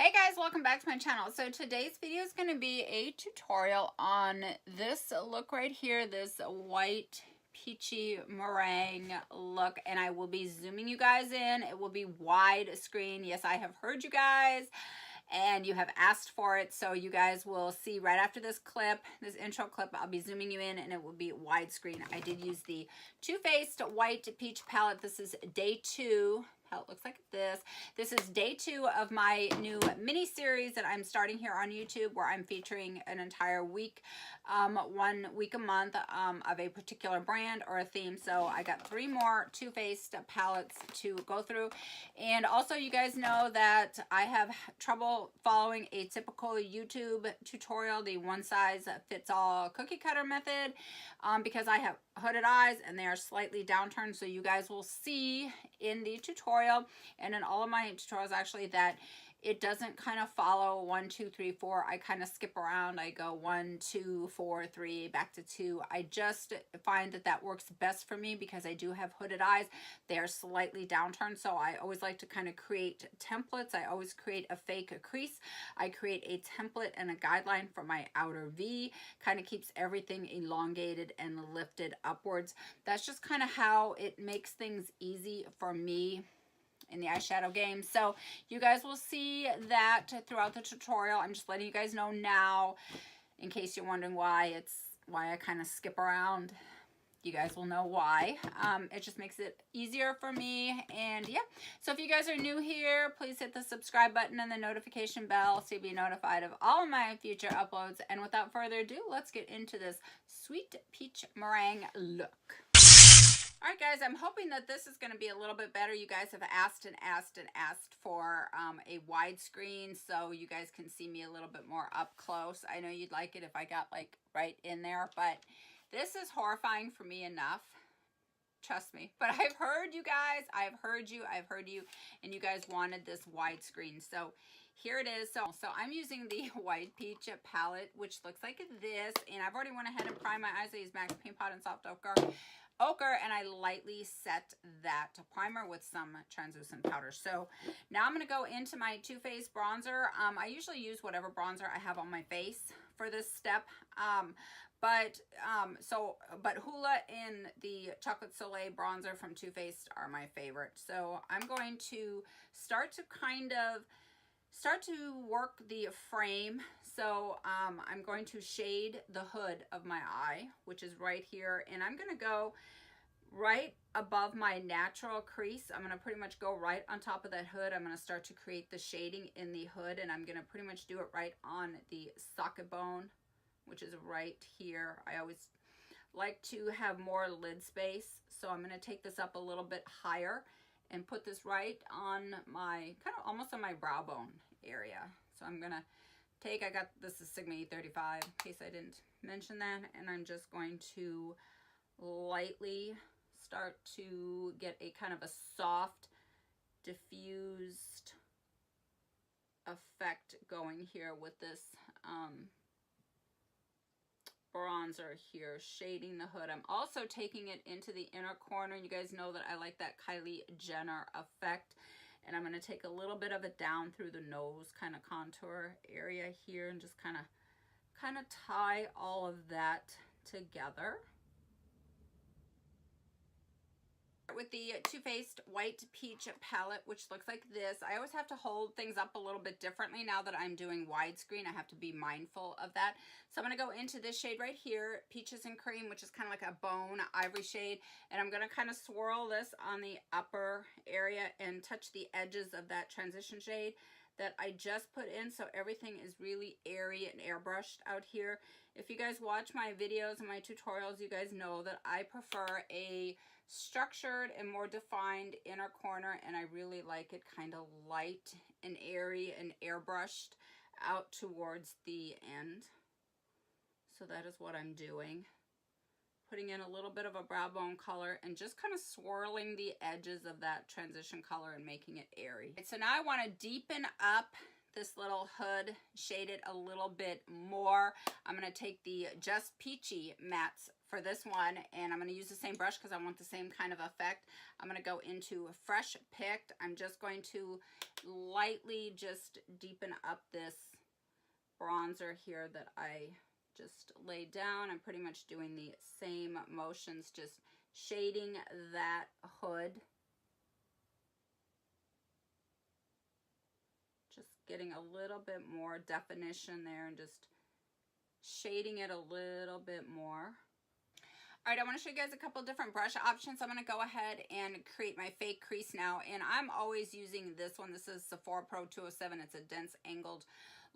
Hey guys, welcome back to my channel. So today's video is going to be a tutorial on this look right here, this white peachy meringue look, and I will be zooming you guys in. It will be wide screen. Yes, I have heard you guys and you have asked for it, so you guys will see right after this clip, this intro clip, I'll be zooming you in and it will be widescreen. I did use the Too Faced White Peach palette. This is day 2. How it looks like this. This is day 2 of my new mini series that I'm starting here on YouTube, where I'm featuring an entire week, 1 week a month of a particular brand or a theme. So I got 3 more Too Faced palettes to go through. And also, you guys know that I have trouble following a typical YouTube tutorial, the one size fits all cookie cutter method, because I have hooded eyes and they are slightly downturned. So you guys will see in the tutorial and in all of my tutorials actually that it doesn't kind of follow 1 2 3 4. I kind of skip around. I go 1 2 4 3 back to 2. I just find that that works best for me because I do have hooded eyes. They are slightly downturned, so I always like to kind of create templates. I always create a fake crease. I create a template and a guideline for my outer V. Kind of keeps everything elongated and lifted upwards. That's just kind of how it makes things easy for me in the eyeshadow game. So you guys will see that throughout the tutorial. I'm just letting you guys know now, in case you're wondering why I kind of skip around. You guys will know why. It just makes it easier for me. And yeah, so if you guys are new here, please hit the subscribe button and the notification bell so you'll be notified of all of my future uploads. And without further ado, let's get into this sweet peach meringue look. All right, guys, I'm hoping that this is going to be a little bit better. You guys have asked and asked and asked for a widescreen so you guys can see me a little bit more up close. I know you'd like it if I got like right in there, but this is horrifying for me enough. Trust me. But I've heard you guys. I've heard you, and you guys wanted this widescreen. So here it is. So I'm using the White Peach palette, which looks like this, and I've already went ahead and primed my eyes. I use MAC Paint Pot and Soft Ochre, and I lightly set that primer with some translucent powder. So now I'm going to go into my Too Faced bronzer. I usually use whatever bronzer I have on my face for this step. But Hoola and the Chocolate Soleil bronzer from Too Faced are my favorite. So I'm going to start to work the frame. So I'm going to shade the hood of my eye, which is right here, and I'm going to go right above my natural crease. I'm going to pretty much go right on top of that hood. I'm going to start to create the shading in the hood, and I'm going to pretty much do it right on the socket bone, which is right here. I always like to have more lid space, so I'm going to take this up a little bit higher and put this right on my, kind of almost on my brow bone area. So I'm going to take, this is Sigma E35, in case I didn't mention that, and I'm just going to lightly start to get a kind of a soft, diffused effect going here with this bronzer here, shading the hood. I'm also taking it into the inner corner. You guys know that I like that Kylie Jenner effect. And I'm going to take a little bit of it down through the nose kind of contour area here and just kind of tie all of that together. With the Too Faced White Peach palette, which looks like this. I always have to hold things up a little bit differently now that I'm doing widescreen. I have to be mindful of that. So I'm going to go into this shade right here, Peaches and Cream, which is kind of like a bone ivory shade. And I'm going to kind of swirl this on the upper area and touch the edges of that transition shade that I just put in, so everything is really airy and airbrushed out here. If you guys watch my videos and my tutorials, you guys know that I prefer a structured and more defined inner corner, and I really like it kind of light and airy and airbrushed out towards the end. So that is what I'm doing. Putting in a little bit of a brow bone color and just kind of swirling the edges of that transition color and making it airy. So now I want to deepen up this little hood shaded a little bit more. I'm going to take the Just Peachy mattes for this one, and I'm going to use the same brush because I want the same kind of effect. I'm going to go into Fresh Picked. I'm just going to lightly just deepen up this bronzer here that I just laid down. I'm pretty much doing the same motions, just shading that hood. Just getting a little bit more definition there and just shading it a little bit more. All right, I want to show you guys a couple different brush options. I'm going to go ahead and create my fake crease now, and I'm always using this one. This is Sephora Pro 207. It's a dense angled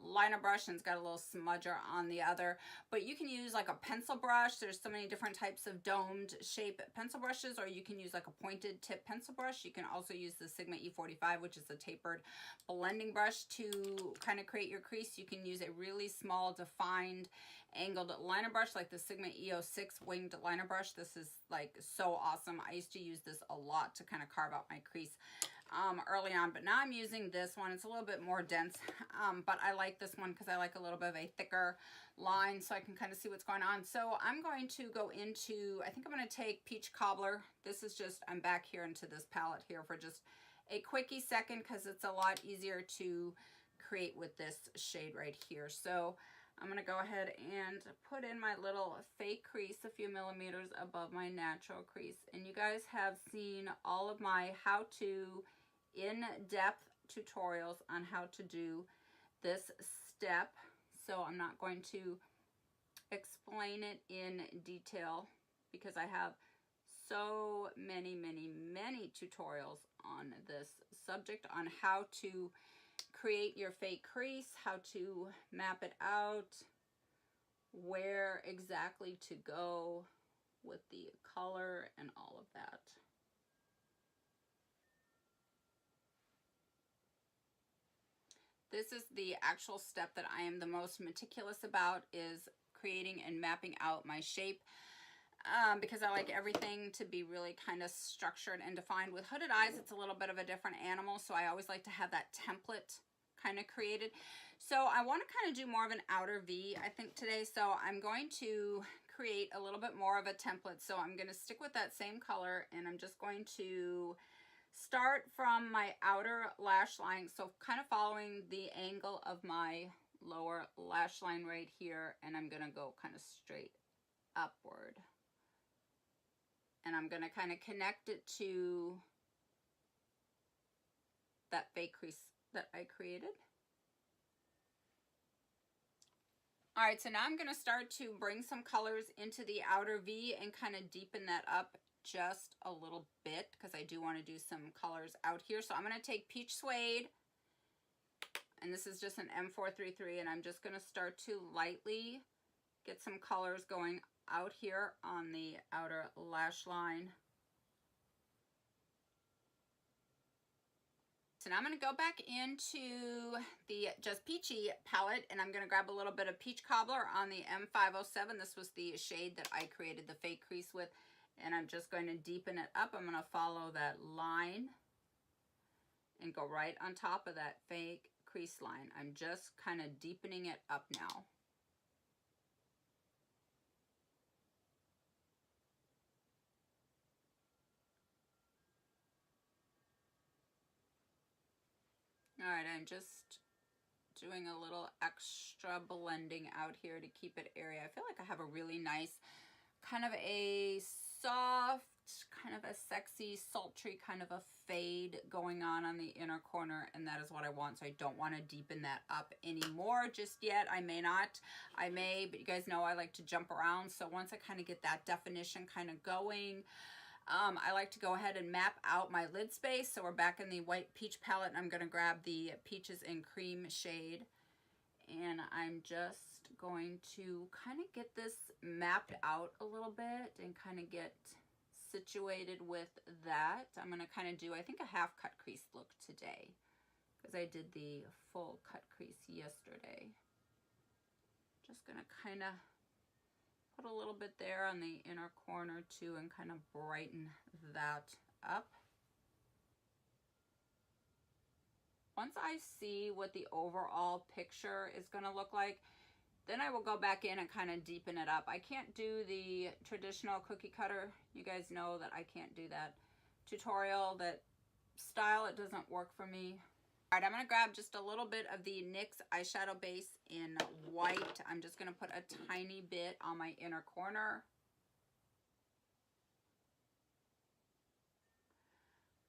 liner brush, and it's got a little smudger on the other, but you can use like a pencil brush. There's so many different types of domed shape pencil brushes, or you can use like a pointed tip pencil brush. You can also use the Sigma E45, which is a tapered blending brush, to kind of create your crease. You can use a really small defined angled liner brush like the Sigma E06 winged liner brush. This is like so awesome. I used to use this a lot to kind of carve out my crease early on, but now I'm using this one. It's a little bit more dense, but I like this one because I like a little bit of a thicker line so I can kind of see what's going on. So I'm going to go into, I think I'm going to take Peach Cobbler. This is just, I'm back here into this palette here for just a quickie second because it's a lot easier to create with this shade right here. So I'm going to go ahead and put in my little fake crease a few millimeters above my natural crease. And you guys have seen all of my how-to in-depth tutorials on how to do this step. So I'm not going to explain it in detail because I have so many tutorials on this subject on how to create your fake crease, how to map it out, where exactly to go with the color and all of that. This is the actual step that I am the most meticulous about, is creating and mapping out my shape. Because I like everything to be really kind of structured and defined. With hooded eyes, it's a little bit of a different animal, so I always like to have that template kind of created. So I want to kind of do more of an outer V, I think, today. So I'm going to create a little bit more of a template. So I'm going to stick with that same color, and I'm just going to start from my outer lash line. So kind of following the angle of my lower lash line right here, and I'm going to go kind of straight upward. And I'm going to kind of connect it to that fake crease that I created. All right, so now I'm going to start to bring some colors into the outer V and kind of deepen that up just a little bit because I do want to do some colors out here. So I'm going to take Peach Suede, and this is just an M433, and I'm just going to start to lightly get some colors going out here on the outer lash line. So now I'm going to go back into the Just Peachy palette, and I'm going to grab a little bit of Peach Cobbler on the M507. This was the shade that I created the fake crease with, and I'm just going to deepen it up. I'm going to follow that line and go right on top of that fake crease line. I'm just kind of deepening it up now. All right, I'm just doing a little extra blending out here to keep it airy. I feel like I have a really nice, kind of a soft, kind of a sexy, sultry kind of a fade going on the inner corner, and that is what I want. So I don't want to deepen that up anymore just yet. I may not, I may, but you guys know I like to jump around. So once I kind of get that definition kind of going, I like to go ahead and map out my lid space. So we're back in the white peach palette, and I'm going to grab the Peaches and Cream shade, and I'm just going to kind of get this mapped out a little bit and kind of get situated with that. I'm going to kind of do, I think, a half cut crease look today because I did the full cut crease yesterday. Just going to kind of put a little bit there on the inner corner too and kind of brighten that up. once I see what the overall picture is going to look like, then I will go back in and kind of deepen it up. I can't do the traditional cookie cutter. You guys know that I can't do that tutorial, that style. It doesn't work for me. All right, I'm going to grab just a little bit of the NYX eyeshadow base in white. I'm just going to put a tiny bit on my inner corner.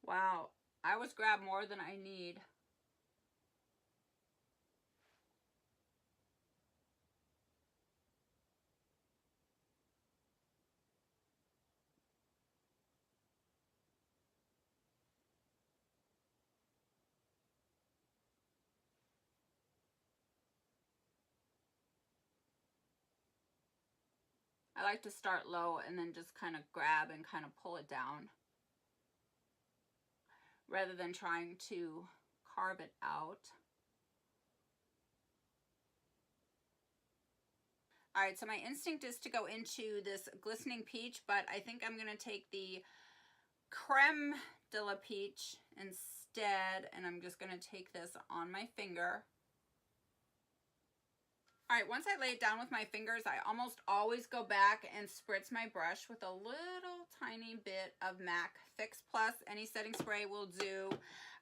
Wow, I always grab more than I need. I like to start low and then just kind of grab and kind of pull it down, rather than trying to carve it out. All right, so my instinct is to go into this glistening peach, but I think I'm gonna take the creme de la peach instead, and I'm just gonna take this on my finger. All right, once I lay it down with my fingers, I almost always go back and spritz my brush with a little tiny bit of MAC Fix Plus. Any setting spray will do.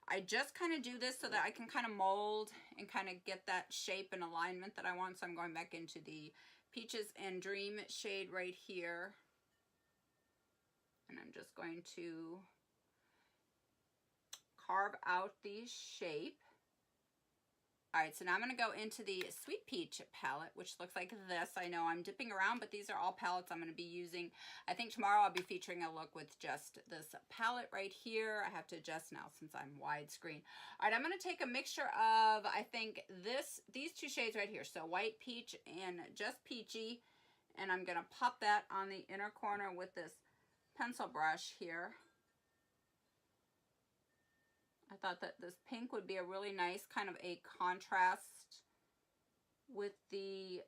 I just kind of do this so that I can kind of mold and kind of get that shape and alignment that I want. So I'm going back into the Peaches and Dream shade right here. And I'm just going to carve out the shape. All right, so now I'm going to go into the Sweet Peach palette, which looks like this. I know I'm dipping around, but these are all palettes I'm going to be using. I think tomorrow I'll be featuring a look with just this palette right here. I have to adjust now since I'm widescreen. All right, I'm going to take a mixture of, I think, these two shades right here. So White Peach and Just Peachy. And I'm going to pop that on the inner corner with this pencil brush here. I thought that this pink would be a really nice kind of a contrast with the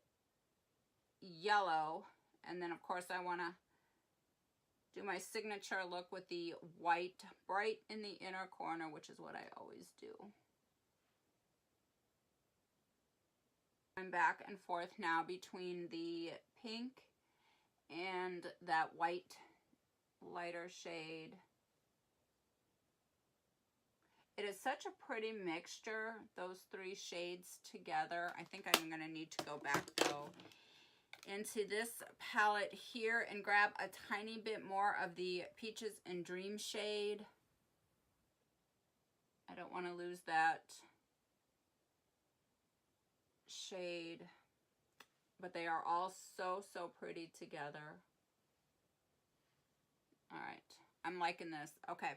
yellow. And then of course I want to do my signature look with the white bright in the inner corner, which is what I always do. I'm back and forth now between the pink and that white lighter shade. It is such a pretty mixture, those three shades together. I think I'm going to need to go back, though, into this palette here and grab a tiny bit more of the Peaches and Dream shade. I don't want to lose that shade, but they are all so, so pretty together. All right, I'm liking this. Okay.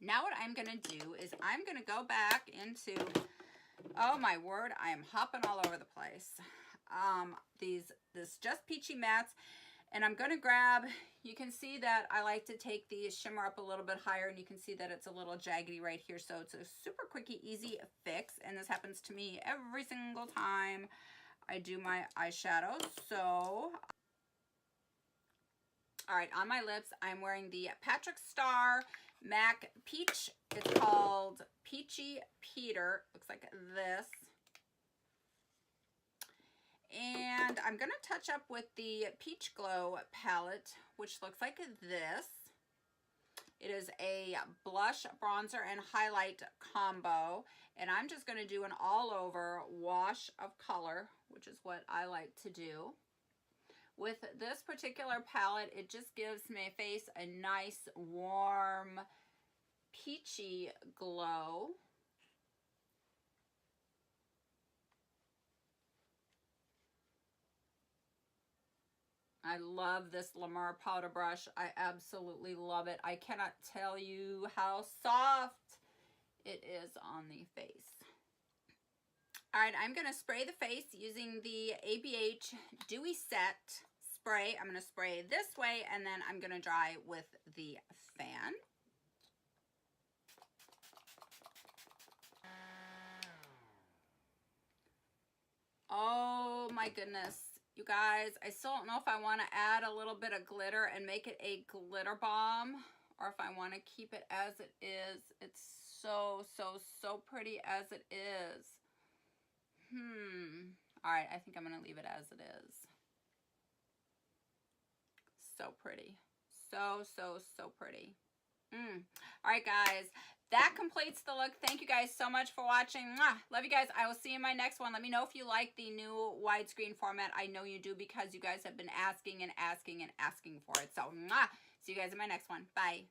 Now what I'm going to do is I'm going to go back into, oh my word, I am hopping all over the place. This Just Peachy mattes, and I'm going to grab, you can see that I like to take the shimmer up a little bit higher, and you can see that it's a little jaggedy right here. So it's a super quickie, easy fix, and this happens to me every single time I do my eyeshadow. So, all right, on my lips, I'm wearing the Patrick Star MAC Peach. It's called Peachy Peter. Looks like this. And I'm going to touch up with the Peach Glow palette, which looks like this. It is a blush, bronzer, and highlight combo. And I'm just going to do an all-over wash of color, which is what I like to do. With this particular palette, it just gives my face a nice, warm, peachy glow. I love this La Mer powder brush. I absolutely love it. I cannot tell you how soft it is on the face. All right, I'm going to spray the face using the ABH Dewy Set spray. I'm going to spray this way, and then I'm going to dry with the fan. Oh my goodness, you guys, I still don't know if I want to add a little bit of glitter and make it a glitter bomb, or if I want to keep it as it is. It's so pretty as it is. All right, I think I'm going to leave it as it is. So pretty. So pretty. All right, guys. That completes the look. Thank you guys so much for watching. Mwah! Love you guys. I will see you in my next one. Let me know if you like the new widescreen format. I know you do because you guys have been asking and asking and asking for it. So, mwah! See you guys in my next one. Bye.